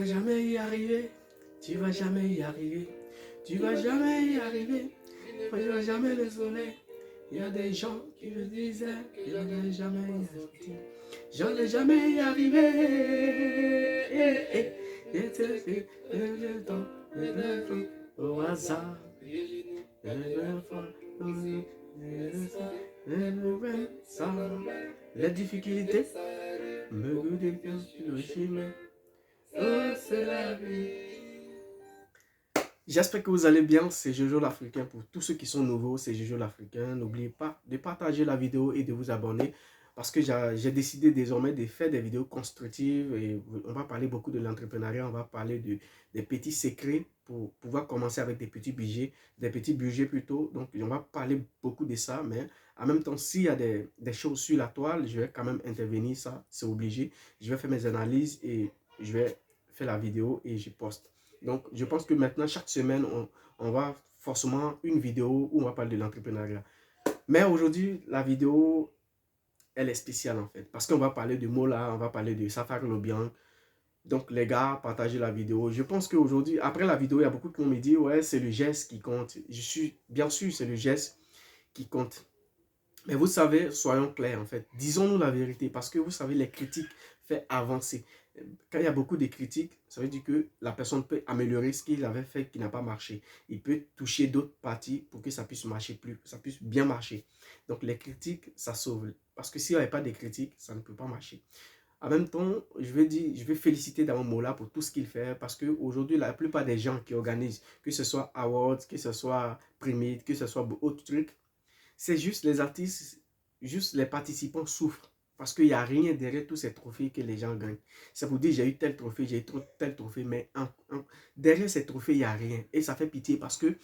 vas jamais y arriver. Tu vas jamais y arriver. Tu vas jamais y arriver. Tu vas jamais le soleil. Il y a des gens qui me disaient qu'ils n'allaient jamais y arriver. Je n'ai jamais y arrivé. Et c'est fait le temps, au hasard. Les difficultés me déplacent le chemin. Oh, c'est la vie. J'espère que vous allez bien, c'est Jojo l'Africain. Pour tous ceux qui sont nouveaux, c'est Jojo l'Africain. N'oubliez pas de partager la vidéo et de vous abonner parce que j'ai décidé désormais de faire des vidéos constructives et on va parler beaucoup de l'entrepreneuriat, on va parler des petits secrets pour pouvoir commencer avec des petits budgets plutôt. Donc on va parler beaucoup de ça, mais en même temps, s'il y a des choses sur la toile, je vais quand même intervenir, ça c'est obligé. Je vais faire mes analyses et je vais faire la vidéo et je poste. Donc, je pense que maintenant, chaque semaine, on va forcément une vidéo où on va parler de l'entrepreneuriat. Mais aujourd'hui, la vidéo, elle est spéciale en fait. Parce qu'on va parler de Mola, on va parler de Safari Lobiang. Donc, les gars, partagez la vidéo. Je pense qu'aujourd'hui, après la vidéo, il y a beaucoup qui m'ont dit, ouais, c'est le geste qui compte. Je suis, bien sûr, c'est le geste qui compte. Mais vous savez, soyons clairs en fait, disons-nous la vérité, parce que vous savez, les critiques font avancer. Quand il y a beaucoup de critiques, ça veut dire que la personne peut améliorer ce qu'il avait fait qui n'a pas marché. Il peut toucher d'autres parties pour que ça puisse marcher plus, que ça puisse bien marcher. Donc les critiques, ça sauve. Parce que s'il n'y avait pas de critiques, ça ne peut pas marcher. En même temps, je vais féliciter Damon Mola pour tout ce qu'il fait parce qu'aujourd'hui, la plupart des gens qui organisent, que ce soit Awards, que ce soit Primate, que ce soit autre truc, c'est juste les artistes, juste les participants souffrent. Parce qu'il n'y a rien derrière tous ces trophées que les gens gagnent. Ça vous dit, j'ai eu tel trophée, j'ai eu tel trophée, mais derrière ces trophées, il n'y a rien. Et ça fait pitié parce que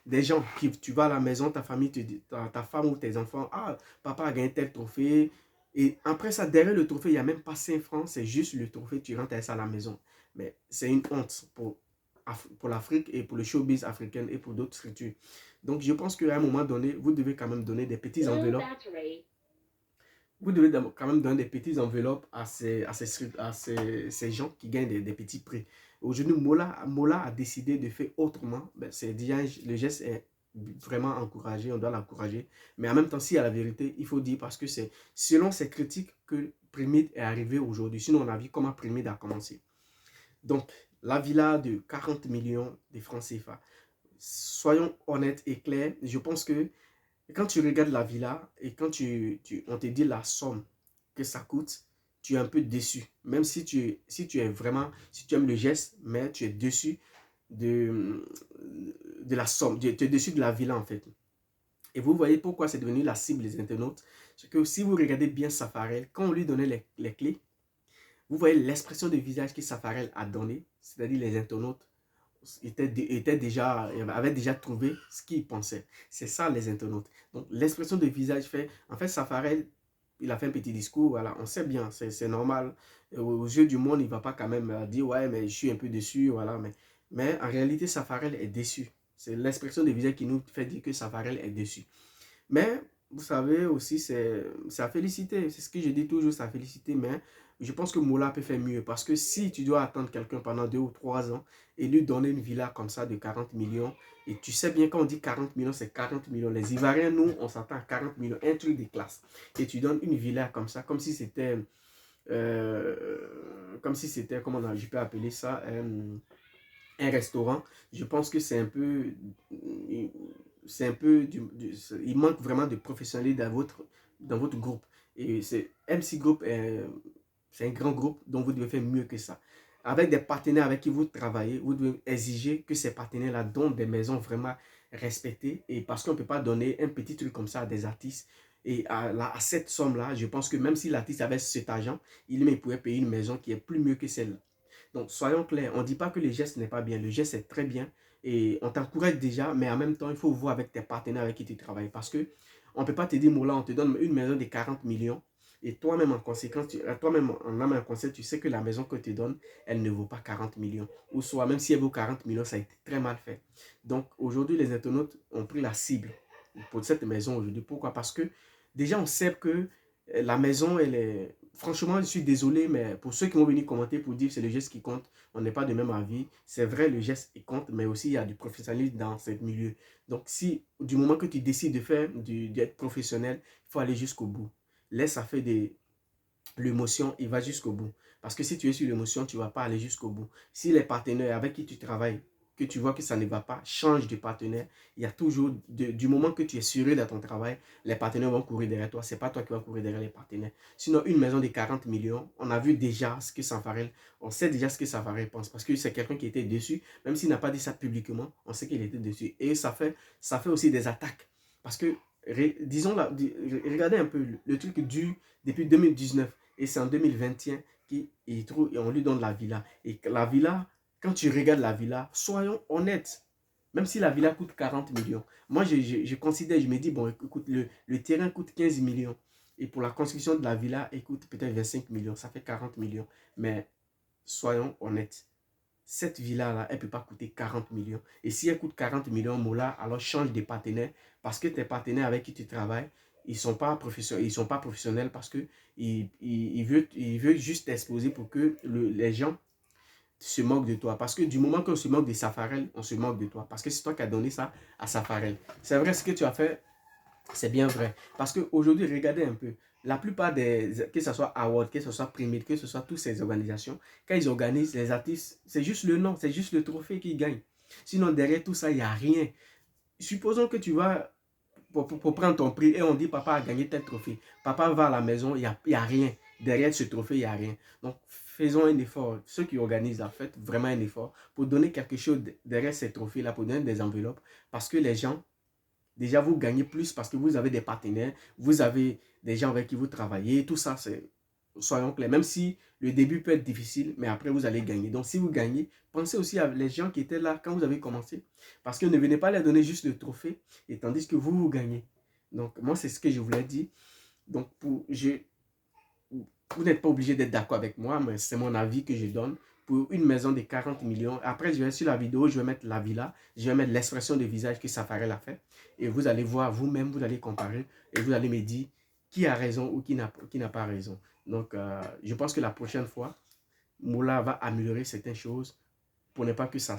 des gens qui, tu vas à la maison, ta famille te dit, ta femme ou tes enfants, ah, papa a gagné tel trophée. Et après ça, derrière le trophée, il n'y a même pas 5 francs, c'est juste le trophée, tu rentres avec ça à la maison. Mais c'est une honte pour l'Afrique et pour le showbiz africain et pour d'autres structures. Donc, je pense qu'à un moment donné, vous devez quand même donner des petits enveloppes. Vous devez quand même donner des petites enveloppes à ces gens qui gagnent des petits prix. Aujourd'hui, Mola a décidé de faire autrement. Ben, le geste est vraiment encouragé, on doit l'encourager. Mais en même temps, s'il y a la vérité, il faut dire parce que c'est selon ces critiques que Primid est arrivé aujourd'hui. Sinon, on a vu comment Primid a commencé. Donc, la villa de 40 millions de francs CFA. Soyons honnêtes et clairs, je pense que quand tu regardes la villa et quand on te dit la somme que ça coûte, tu es un peu déçu. Même si tu aimes le geste, mais tu es déçu de la somme, tu es déçu de la villa en fait. Et vous voyez pourquoi c'est devenu la cible des internautes. C'est que si vous regardez bien Safarel, quand on lui donnait les clés, vous voyez l'expression de visage que Safarel a donné, c'est-à-dire les internautes avaient déjà trouvé ce qu'ils pensaient. C'est ça les internautes. Donc l'expression de visage fait, en fait Safarel, il a fait un petit discours, voilà, on sait bien, c'est normal. Aux yeux du monde, il ne va pas quand même dire, ouais, mais je suis un peu déçu, voilà. Mais en réalité, Safarel est déçu. C'est l'expression de visage qui nous fait dire que Safarel est déçu. Mais vous savez aussi, c'est à féliciter. C'est ce que je dis toujours, c'est à féliciter. Mais je pense que Mola peut faire mieux. Parce que si tu dois attendre quelqu'un pendant 2 ou 3 ans et lui donner une villa comme ça de 40 millions, et tu sais bien quand on dit 40 millions, c'est 40 millions. Les Ivoiriens, nous, on s'attend à 40 millions, un truc de classe. Et tu donnes une villa comme ça, comme si c'était, comment je peux appeler ça, un restaurant. Je pense que c'est un peu il manque vraiment de professionnalisme dans votre groupe. Et MC Group, c'est un grand groupe dont vous devez faire mieux que ça. Avec des partenaires avec qui vous travaillez, vous devez exiger que ces partenaires-là donnent des maisons vraiment respectées. Et parce qu'on ne peut pas donner un petit truc comme ça à des artistes. Et à cette somme-là, je pense que même si l'artiste avait cet argent, il pourrait payer une maison qui est plus mieux que celle-là. Donc, soyons clairs, on ne dit pas que le geste n'est pas bien. Le geste est très bien et on t'encourage déjà, mais en même temps, il faut voir avec tes partenaires avec qui tu travailles. Parce que on ne peut pas te dire, Moula, on te donne une maison de 40 millions et toi-même en conséquence, toi-même en âme et en conseil, tu sais que la maison que tu donnes, elle ne vaut pas 40 millions. Ou soit, même si elle vaut 40 millions, ça a été très mal fait. Donc, aujourd'hui, les internautes ont pris la cible pour cette maison aujourd'hui. Pourquoi? Parce que déjà, on sait que la maison, franchement, je suis désolé, mais pour ceux qui vont venir commenter pour dire que c'est le geste qui compte, on n'est pas de même avis. C'est vrai, le geste il compte, mais aussi il y a du professionnalisme dans ce milieu. Donc, si du moment que tu décides de faire, d'être professionnel, il faut aller jusqu'au bout. Laisse ça fait l'émotion, il va jusqu'au bout. Parce que si tu es sur l'émotion, tu ne vas pas aller jusqu'au bout. Si les partenaires avec qui tu travailles, que tu vois que ça ne va pas, change de partenaire. Il y a toujours, du moment que tu es sûr dans ton travail, les partenaires vont courir derrière toi. Ce n'est pas toi qui vas courir derrière les partenaires. Sinon, une maison de 40 millions, on a vu déjà ce que Safarel, on sait déjà ce que Safarel pense. Parce que c'est quelqu'un qui était dessus, même s'il n'a pas dit ça publiquement, on sait qu'il était dessus. Et ça fait aussi des attaques. Parce que, disons, regardez un peu, le truc dure depuis 2019. Et c'est en 2021 qu'on lui donne la villa. Et la villa, quand tu regardes la villa, soyons honnêtes. Même si la villa coûte 40 millions. Moi, je considère, je me dis, bon, écoute, le terrain coûte 15 millions. Et pour la construction de la villa, il coûte peut-être 25 millions. Ça fait 40 millions. Mais soyons honnêtes. Cette villa-là, elle ne peut pas coûter 40 millions. Et si elle coûte 40 millions, Moula, alors change de partenaire. Parce que tes partenaires avec qui tu travailles, ils ne sont pas professionnels parce qu'ils veulent juste t'exposer pour que les gens se moquent de toi. Parce que du moment qu'on se moque de Safarel, on se moque de toi. Parce que c'est toi qui as donné ça à Safarel. C'est vrai ce que tu as fait, c'est bien vrai. Parce qu'aujourd'hui, regardez un peu. La plupart que ce soit Award, que ce soit Primate, que ce soit toutes ces organisations, quand ils organisent les artistes, c'est juste le nom, c'est juste le trophée qu'ils gagnent. Sinon, derrière tout ça, il n'y a rien. Supposons que tu vas pour prendre ton prix et on dit papa a gagné tel trophée. Papa va à la maison, il n'y a rien. Derrière ce trophée, il n'y a rien. Donc, faisons un effort. Ceux qui organisent la fête, vraiment un effort pour donner quelque chose derrière ces trophées-là, pour donner des enveloppes. Parce que les gens, déjà, vous gagnez plus parce que vous avez des partenaires, vous avez des gens avec qui vous travaillez. Tout ça, c'est, soyons clairs. Même si le début peut être difficile, mais après, vous allez gagner. Donc, si vous gagnez, pensez aussi à les gens qui étaient là quand vous avez commencé. Parce que ne venez pas leur donner juste le trophée, et tandis que vous gagnez. Donc, moi, c'est ce que je voulais dire. Donc, vous n'êtes pas obligé d'être d'accord avec moi, mais c'est mon avis que je donne. Pour une maison de 40 millions, après, je vais sur la vidéo, je vais mettre la villa, je vais mettre l'expression de visage que Safarel a fait. Et vous allez voir vous-même, vous allez comparer, et vous allez me dire qui a raison ou qui n'a pas raison. Donc, je pense que la prochaine fois, Moula va améliorer certaines choses pour ne pas que ça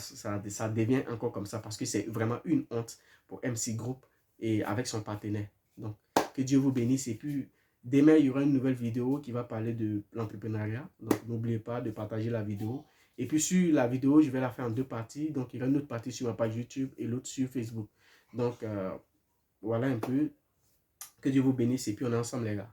devienne encore comme ça, parce que c'est vraiment une honte pour MC Group et avec son partenaire. Donc, que Dieu vous bénisse. Et puis, demain, il y aura une nouvelle vidéo qui va parler de l'entrepreneuriat. Donc, n'oubliez pas de partager la vidéo. Et puis, sur la vidéo, je vais la faire en deux parties. Donc, il y aura une autre partie sur ma page YouTube et l'autre sur Facebook. Donc, voilà un peu. Que Dieu vous bénisse et puis on est ensemble, les gars.